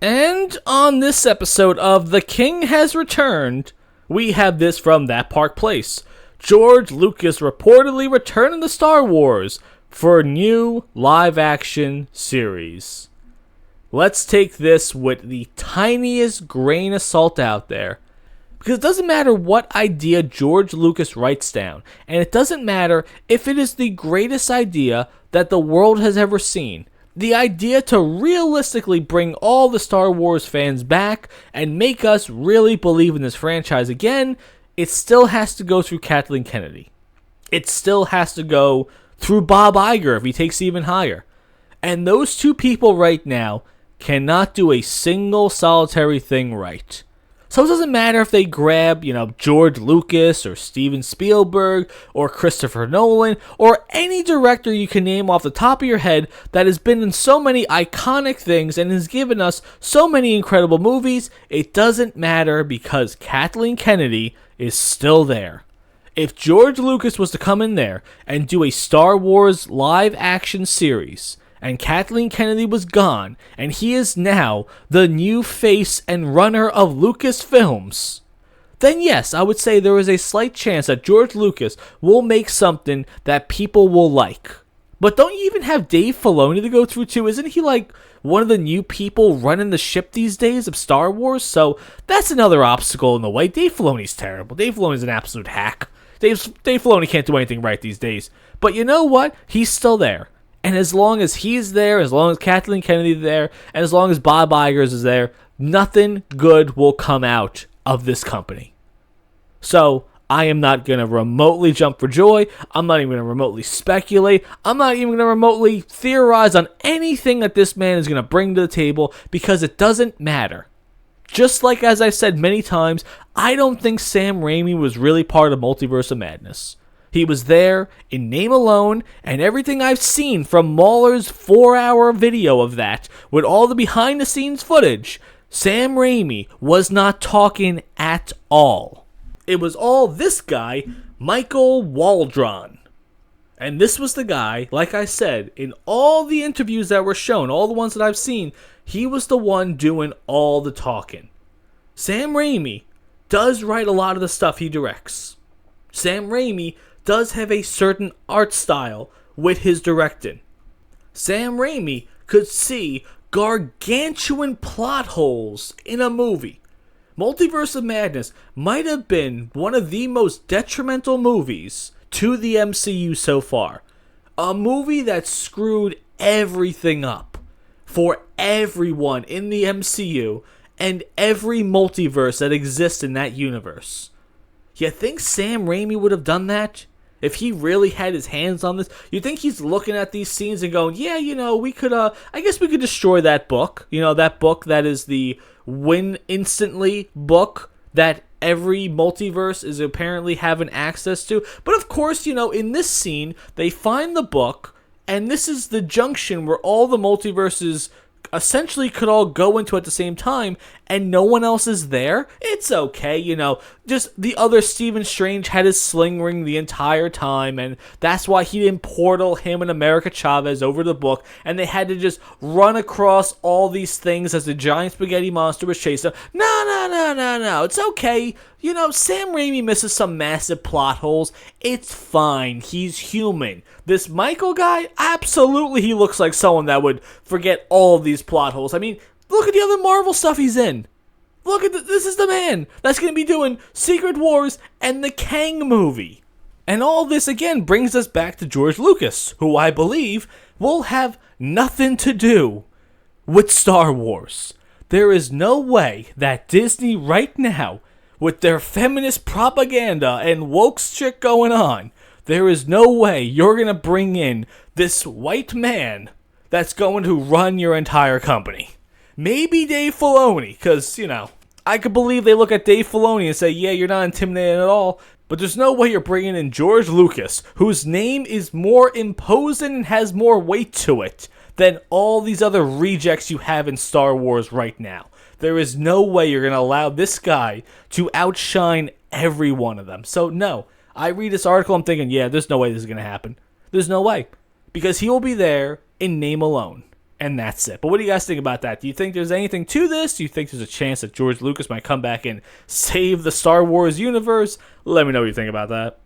And on this episode of The King Has Returned, we have this from That Park Place. George Lucas reportedly returning to Star Wars for a new live-action series. Let's take this with the tiniest grain of salt out there. Because it doesn't matter what idea George Lucas writes down, and it doesn't matter if it is the greatest idea that the world has ever seen. The idea to realistically bring all the Star Wars fans back and make us really believe in this franchise again, it still has to go through Kathleen Kennedy. It still has to go through Bob Iger if he takes even higher. And those two people right now cannot do a single solitary thing right. So it doesn't matter if they grab, George Lucas or Steven Spielberg or Christopher Nolan or any director you can name off the top of your head that has been in so many iconic things and has given us so many incredible movies. It doesn't matter because Kathleen Kennedy is still there. If George Lucas was to come in there and do a Star Wars live action series, and Kathleen Kennedy was gone, and he is now the new face and runner of Lucasfilms, then yes, I would say there is a slight chance that George Lucas will make something that people will like. But don't you even have Dave Filoni to go through too? Isn't he like one of the new people running the ship these days of Star Wars? So that's another obstacle in the way. Dave Filoni's terrible. Dave Filoni's an absolute hack. Dave Filoni can't do anything right these days. But you know what? He's still there. And as long as he's there, as long as Kathleen Kennedy's there, and as long as Bob Iger is there, nothing good will come out of this company. So, I am not going to remotely jump for joy. I'm not even going to remotely speculate. I'm not even going to remotely theorize on anything that this man is going to bring to the table because it doesn't matter. Just like as I've said many times, I don't think Sam Raimi was really part of Multiverse of Madness. He was there in name alone, and everything I've seen from Mahler's 4-hour video of that, with all the behind-the-scenes footage, Sam Raimi was not talking at all. It was all this guy, Michael Waldron. And this was the guy, like I said, in all the interviews that were shown, all the ones that I've seen, he was the one doing all the talking. Sam Raimi does write a lot of the stuff he directs. Sam Raimi does have a certain art style with his directing. Sam Raimi could see gargantuan plot holes in a movie. Multiverse of Madness might have been one of the most detrimental movies to the MCU so far. A movie that screwed everything up for everyone in the MCU and every multiverse that exists in that universe. You think Sam Raimi would have done that? If he really had his hands on this, you think he's looking at these scenes and going, yeah, we could, I guess we could destroy that book. That book that is the win instantly book that every multiverse is apparently having access to. But of course, in this scene, they find the book, and this is the junction where all the multiverses essentially could all go into at the same time, and no one else is there. It's okay, just the other Stephen Strange had his sling ring the entire time, and that's why he didn't portal him and America Chavez over the book, and they had to just run across all these things as the giant spaghetti monster was chasing them. No, it's okay. Sam Raimi misses some massive plot holes. It's fine. He's human. This Michael guy, absolutely he looks like someone that would forget all of these plot holes. I mean, look at the other Marvel stuff he's in. Look at this is the man that's going to be doing Secret Wars and the Kang movie. And all this again brings us back to George Lucas, who I believe will have nothing to do with Star Wars. There is no way that Disney right now, with their feminist propaganda and woke shit going on, there is no way you're going to bring in this white man that's going to run your entire company. Maybe Dave Filoni, because, I could believe they look at Dave Filoni and say, yeah, you're not intimidating at all, but there's no way you're bringing in George Lucas, whose name is more imposing and has more weight to it than all these other rejects you have in Star Wars right now. There is no way you're going to allow this guy to outshine every one of them. So, no. I read this article, I'm thinking, yeah, there's no way this is going to happen. There's no way. Because he will be there in name alone. and that's it. But what do you guys think about that? Do you think there's anything to this? Do you think there's a chance that George Lucas might come back and save the Star Wars universe? Let me know what you think about that.